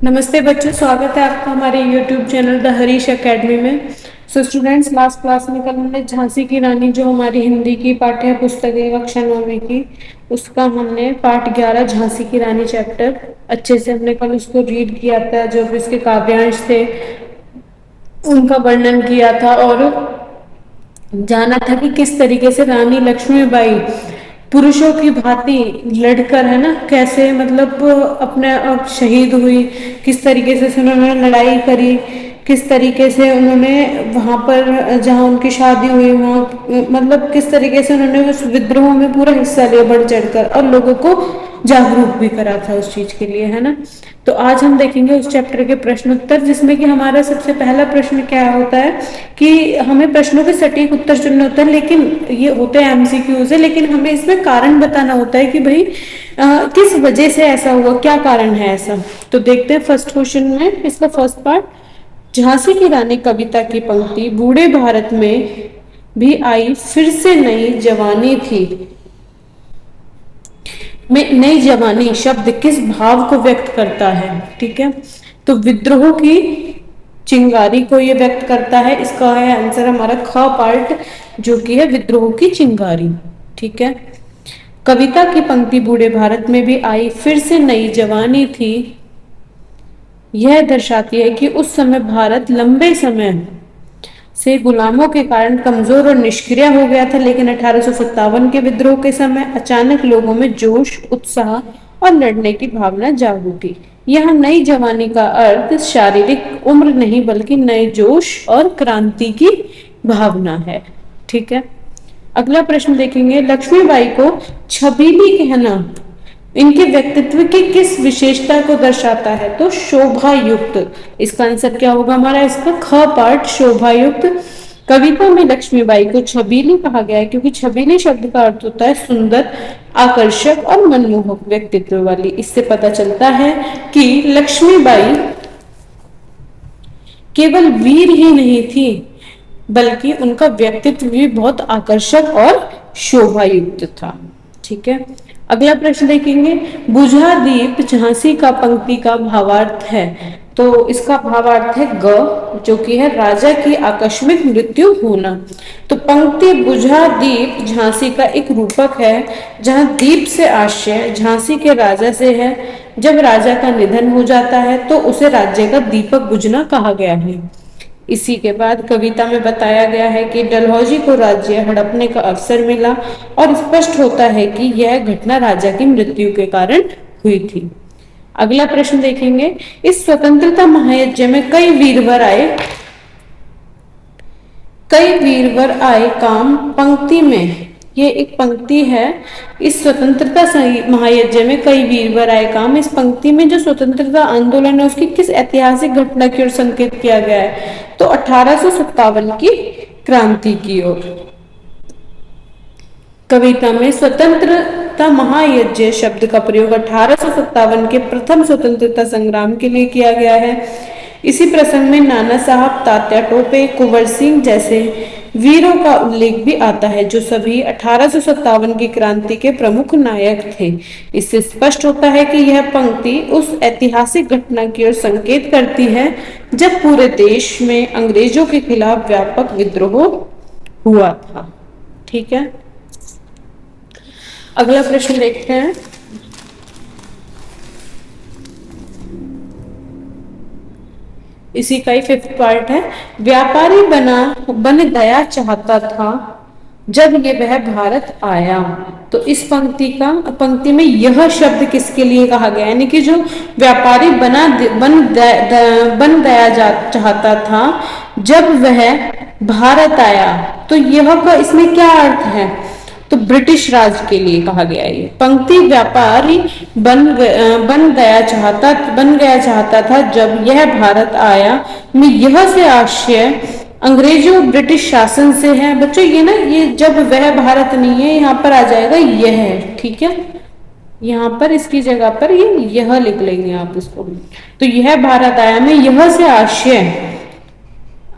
नमस्ते बच्चों, स्वागत है आपका हमारे YouTube channel the Harish academy में। स्टूडेंट्स, लास्ट क्लास में कल हमने झांसी की रानी जो हमारी हिंदी की पाठ्य पुस्तक है कक्षा 9वीं की, उसका हमने पाठ 11 झांसी की रानी चैप्टर अच्छे से हमने कल उसको रीड किया था। जो भी इसके काव्यांश थे उनका वर्णन किया था और जाना था कि किस तरीके से रानी लक्ष्मीबाई पुरुषों की भांति लड़कर, है ना, कैसे मतलब अपने आप शहीद हुई, किस तरीके से उन्होंने लड़ाई करी, किस तरीके से उन्होंने वहां पर जहां उनकी शादी हुई वहां मतलब किस तरीके से उन्होंने उस विद्रोह में पूरा हिस्सा लिया बढ़ चढ़कर और लोगों को जागरूक भी करा था उस चीज के लिए, है ना। तो आज हम देखेंगे उस चैप्टर के प्रश्न उत्तर, जिसमें कि हमारा सबसे पहला प्रश्न क्या होता है कि हमें प्रश्नों के सटीक उत्तर चुनने होते हैं, लेकिन ये होते हैं एमसीक्यू से, लेकिन हमें इसमें कारण बताना होता है कि भाई किस वजह से ऐसा हुआ, क्या कारण है ऐसा। तो देखते हैं फर्स्ट क्वेश्चन में इसका फर्स्ट पार्ट। झांसी की रानी कविता की पंक्ति बूढ़े भारत में भी आई फिर से नई जवानी थी में नई जवानी शब्द किस भाव को व्यक्त करता है? ठीक है, तो विद्रोह की चिंगारी को ये व्यक्त करता है। इसका है आंसर हमारा ख पार्ट, जो कि है विद्रोह की चिंगारी। ठीक है, कविता की पंक्ति बूढ़े भारत में भी आई फिर से नई जवानी थी, यह दर्शाती है कि उस समय भारत लंबे समय से गुलामों के कारण कमजोर और निष्क्रिय हो गया था, लेकिन 1857 के विद्रोह के समय अचानक लोगों में जोश, उत्साह और लड़ने की भावना जाग उठी। यह नई जवानी का अर्थ शारीरिक उम्र नहीं बल्कि नए जोश और क्रांति की भावना है। ठीक है, अगला प्रश्न देखेंगे। लक्ष्मीबाई को छबीली कहना इनके व्यक्तित्व की किस विशेषता को दर्शाता है? तो शोभा युक्त। इसका आंसर क्या होगा हमारा? इसका ख पार्ट शोभा युक्त। कविता में लक्ष्मीबाई को छबीली कहा गया है क्योंकि छबीली शब्द का अर्थ होता है सुंदर, आकर्षक और मनमोहक व्यक्तित्व वाली। इससे पता चलता है कि लक्ष्मीबाई केवल वीर ही नहीं थी बल्कि उनका व्यक्तित्व भी बहुत आकर्षक और शोभा युक्त था। ठीक है, अगला प्रश्न देखेंगे। बुझा दीप झांसी का पंक्ति का भावार्थ है, तो इसका भावार्थ है ग, जो कि है राजा की आकस्मिक मृत्यु होना। तो पंक्ति बुझा दीप झांसी का एक रूपक है, जहां दीप से आशय झांसी के राजा से है। जब राजा का निधन हो जाता है तो उसे राज्य का दीपक बुझना कहा गया है। इसी के बाद कविता में बताया गया है कि डलहौजी को राज्य हड़पने का अवसर मिला और स्पष्ट होता है कि यह घटना राजा की मृत्यु के कारण हुई थी। अगला प्रश्न देखेंगे। इस स्वतंत्रता महायज्ञ में कई वीरवर आए काम पंक्ति में, ये एक पंक्ति है। इस स्वतंत्रता महायज्ञ में कई वीरवर आए काम, इस पंक्ति में जो स्वतंत्रता आंदोलन है उसकी किस ऐतिहासिक घटना की ओर संकेत किया गया है? तो 1857 की क्रांति की ओर। कविता में स्वतंत्रता महायज्ञ शब्द का प्रयोग 1857 के प्रथम स्वतंत्रता संग्राम के लिए किया गया है। इसी प्रसंग में नाना साहब, तात्या टोपे, कुंवर सिंह जैसे वीरों का उल्लेख भी आता है, जो सभी 1857 की क्रांति के प्रमुख नायक थे। इससे स्पष्ट होता है कि यह पंक्ति उस ऐतिहासिक घटना की ओर संकेत करती है जब पूरे देश में अंग्रेजों के खिलाफ व्यापक विद्रोह हुआ था। ठीक है, अगला प्रश्न देखते हैं। इसी का ही फिफ्थ पार्ट है। व्यापारी बन गया चाहता था जब ये वह भारत आया। तो इस पंक्ति में यह शब्द किसके लिए कहा गया? यानी कि जो व्यापारी बन गया चाहता था जब वह भारत आया, तो यह का इसमें क्या अर्थ है? तो ब्रिटिश राज के लिए कहा गया है। पंक्ति व्यापारी बन गया चाहता था जब यह भारत आया में यह से आशय अंग्रेजों ब्रिटिश शासन से है। बच्चों ये ना, ये जब वह भारत नहीं है, यहाँ पर आ जाएगा यह है। ठीक है, यहाँ पर इसकी जगह पर यह लिख लेंगे आप इसको। तो यह भारत आया में यह से आशय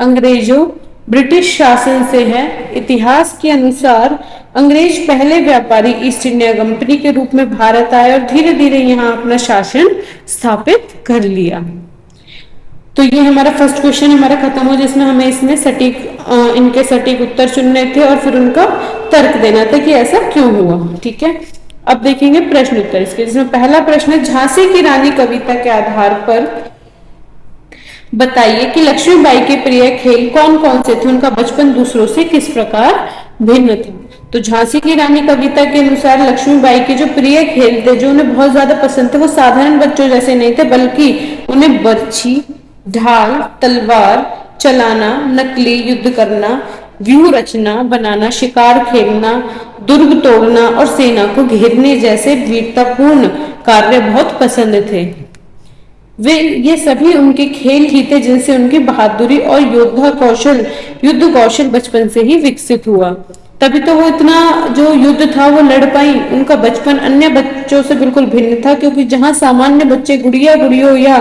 अंग्रेजों ब्रिटिश शासन से है। इतिहास के अनुसार अंग्रेज पहले व्यापारी ईस्ट इंडिया कंपनी के रूप में भारत आए और धीरे धीरे यहाँ अपना शासन स्थापित कर लिया। तो ये हमारा फर्स्ट क्वेश्चन हमारा खत्म हो, जिसमें हमें इसमें सटीक इनके सटीक उत्तर चुनने थे और फिर उनका तर्क देना था कि ऐसा क्यों हुआ। ठीक है, अब देखेंगे प्रश्न उत्तर इसके, जिसमें पहला प्रश्न है झांसी की रानी कविता के आधार पर बताइए कि लक्ष्मीबाई के प्रिय खेल कौन कौन से थे, उनका बचपन दूसरों से किस प्रकार भिन्न था। तो झांसी की रानी कविता के अनुसार लक्ष्मीबाई के जो प्रिय खेल थे, जो उन्हें बहुत ज्यादा पसंद थे, वो साधारण बच्चों जैसे नहीं थे, बल्कि उन्हें बर्छी, ढाल, तलवार चलाना, नकली युद्ध करना, व्यूह रचना बनाना, शिकार खेलना, दुर्ग तोड़ना और सेना को घेरने जैसे वीरतापूर्ण कार्य बहुत पसंद थे। वे ये सभी उनके खेल ही थे जिनसे उनकी बहादुरी और युद्ध कौशल बचपन से ही विकसित हुआ। तभी तो वो इतना जो युद्ध था वो लड़ पाई। उनका बचपन अन्य बच्चों से बिल्कुल भिन्न था, क्योंकि जहां सामान्य बच्चे गुड़िया गुड़ियों या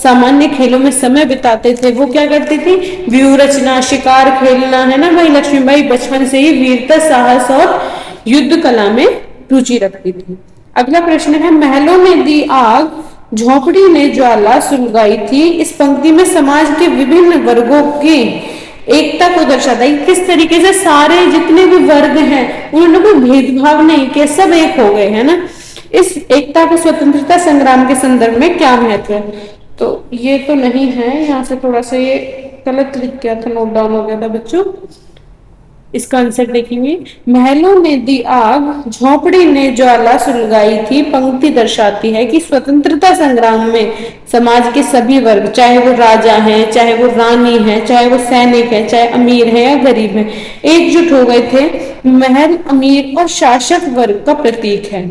सामान्य खेलों में समय बिताते थे, वो क्या करती थी, व्यूह रचना, शिकार खेलना, है ना। वही लक्ष्मीबाई बचपन से ही वीरता, साहस और युद्ध कला में रुचि रखती थी। अगला प्रश्न है, महलों में दी आग, झोंपड़ी ने ज्वाला सुलगाई थी। इस पंक्ति में समाज के विभिन्न वर्गों की एकता को दर्शाता है। किस तरीके से सारे जितने भी वर्ग हैं उन्होंने कोई भेदभाव नहीं किया, सब एक हो गए, है ना। इस एकता को स्वतंत्रता संग्राम के संदर्भ में क्या महत्व है। तो ये तो नहीं है, यहाँ से थोड़ा सा ये गलत लिख गया था, नोट डाउन हो गया था बच्चों। इसका आंसर देखेंगे, महलों में दी आग, झोंपड़ी ने ज्वाला सुलगाई थी, पंक्ति दर्शाती है कि स्वतंत्रता संग्राम में समाज के सभी वर्ग, चाहे वो राजा हैं, चाहे वो रानी है, चाहे वो सैनिक है, चाहे अमीर है या गरीब है, एकजुट हो गए थे। महल अमीर और शासक वर्ग का प्रतीक है,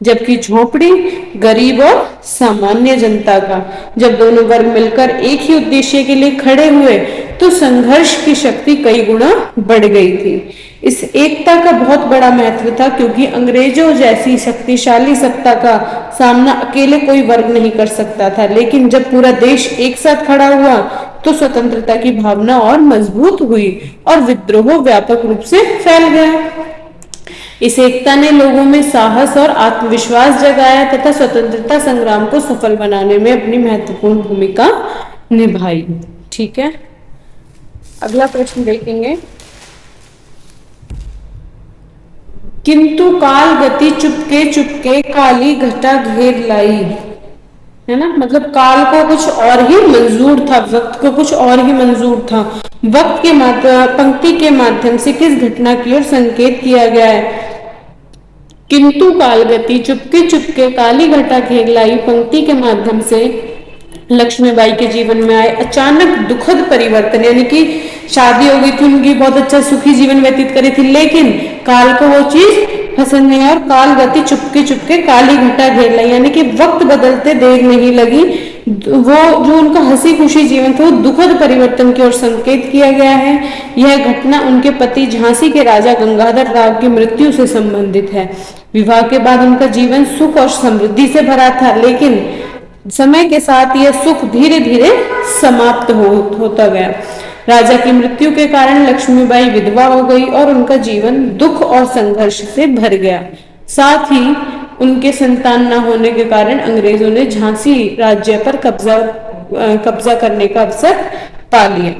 जबकि झोंपड़ी गरीब और सामान्य जनता का। जब दोनों वर्ग मिलकर एक ही उद्देश्य के लिए खड़े हुए तो संघर्ष की शक्ति कई गुना बढ़ गई थी। इस एकता का बहुत बड़ा महत्व था, क्योंकि अंग्रेजों जैसी शक्तिशाली सत्ता का सामना अकेले कोई वर्ग नहीं कर सकता था। लेकिन जब पूरा देश एक साथ खड़ा हुआ तो स्वतंत्रता की भावना और मजबूत हुई और विद्रोह व्यापक रूप से फैल गया। इस एकता ने लोगों में साहस और आत्मविश्वास जगाया तथा स्वतंत्रता संग्राम को सफल बनाने में अपनी महत्वपूर्ण भूमिका निभाई। ठीक है, अगला प्रश्न देखेंगे, किंतु काल गति चुपके चुपके काली घटा घेर लाई, है ना। मतलब काल को कुछ और ही मंजूर था, वक्त को कुछ और ही मंजूर था। वक्त के पंक्ति के माध्यम से किस घटना की ओर संकेत किया गया है। किंतु काल गति चुपके चुपके काली घटा घेर लाई पंक्ति के माध्यम से लक्ष्मीबाई के जीवन में आए अचानक दुखद परिवर्तन, यानी कि शादी हो गई थी उनकी, बहुत अच्छा सुखी जीवन व्यतीत करी थी, लेकिन काल को वो चीज पसंद नहीं और काल गति चुपके चुपके काली घटा घेर लाई, यानी कि वक्त बदलते देर नहीं लगी। वो जो उनका हंसी खुशी जीवन था वो दुखद परिवर्तन की ओर संकेत किया गया है। यह घटना उनके पति झांसी के राजा गंगाधर राव की मृत्यु से संबंधित है। विवाह के बाद उनका जीवन सुख और समृद्धि से भरा था, लेकिन समय के साथ यह सुख धीरे धीरे समाप्त होता गया। राजा की मृत्यु के कारण लक्ष्मीबाई विधवा हो गई और उनका जीवन दुख और संघर्ष से भर गया। साथ ही उनके संतान न होने के कारण अंग्रेजों ने झांसी राज्य पर कब्जा करने का अवसर पा लिया।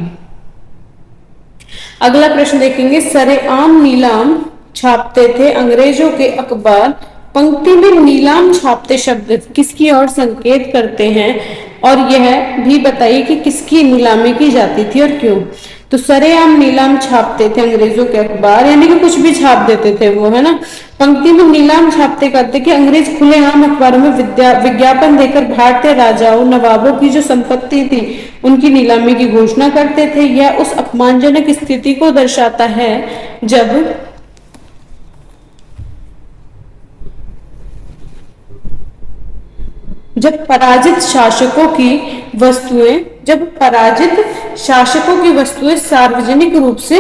अगला प्रश्न देखेंगे, सरेआम नीलाम छापते थे अंग्रेजों के अखबार। पंक्ति में नीलाम छापते शब्द किसकी ओर संकेत करते हैं, और यह भी बताइए कि किसकी नीलामी की जाती थी और क्यों। तो सरेआम नीलाम छापते थे अंग्रेजों के अखबार, यानी कि कुछ भी छाप देते थे वो, है ना। पंक्ति में नीलाम छापते करते कि अंग्रेज खुलेआम अखबारों में विज्ञापन देकर भारतीय राजाओं नवाबों की जो संपत्ति थी उनकी नीलामी की घोषणा करते थे। यह उस अपमानजनक स्थिति को दर्शाता है जब पराजित शासकों की वस्तुएं सार्वजनिक रूप से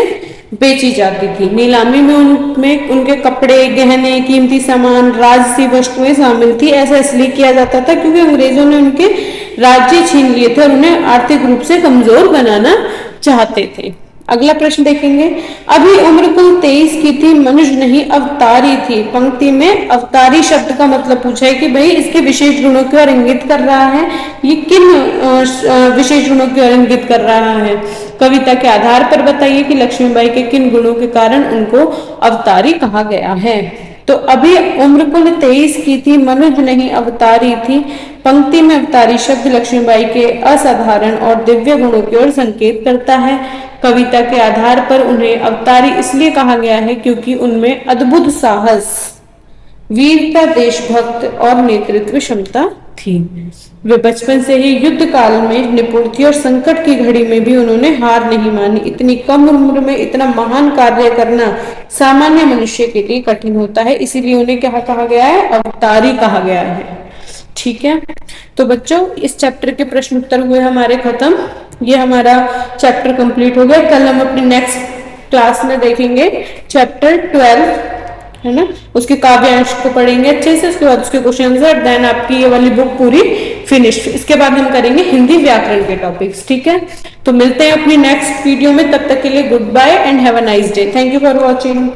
बेची जाती थी। नीलामी में उनके कपड़े, गहने, कीमती सामान, राजसी वस्तुएं शामिल थी। ऐसा इसलिए किया जाता था क्योंकि अंग्रेजों ने उनके राज्य छीन लिए थे और उन्हें आर्थिक रूप से कमजोर बनाना चाहते थे। अगला प्रश्न देखेंगे, अभी उम्र कुल 23 की थी, मनुज नहीं अवतारी थी। पंक्ति में अवतारी शब्द का मतलब पूछा है कि भाई इसके विशेष गुणों की ओर इंगित कर रहा है, ये किन विशेष गुणों की ओर इंगित कर रहा है। कविता के आधार पर बताइए कि लक्ष्मीबाई के किन गुणों के कारण उनको अवतारी कहा गया है। तो अभी उम्र कुल 23 की थी, मनुज नहीं अवतारी थी। पंक्ति में अवतारी शब्द लक्ष्मीबाई के असाधारण और दिव्य गुणों की ओर संकेत करता है। कविता के आधार पर उन्हें अवतारी इसलिए कहा गया है क्योंकि उनमें अद्भुत साहस, वीरता, देशभक्त और नेतृत्व क्षमता थी। वे बचपन से ही युद्ध काल में निपुण थी और संकट की घड़ी में भी उन्होंने हार नहीं मानी। इतनी कम उम्र में इतना महान कार्य करना सामान्य मनुष्य के लिए कठिन होता है, इसीलिए उन्हें क्या कहा गया है, अवतारी कहा गया है। ठीक है, तो बच्चों इस चैप्टर के प्रश्न उत्तर हुए हमारे खत्म। ये हमारा चैप्टर कंप्लीट हो गया। कल हम अपनी नेक्स्ट क्लास में देखेंगे चैप्टर 12, है ना, उसके काव्यांश को पढ़ेंगे अच्छे से, उसके बाद उसके क्वेश्चन आंसर, देन आपकी ये वाली बुक पूरी फिनिश्ड। इसके बाद हम करेंगे हिंदी व्याकरण के टॉपिक्स। ठीक है, तो मिलते हैं अपनी नेक्स्ट वीडियो में, तब तक के लिए good bye and have a nice day. Thank you for watching.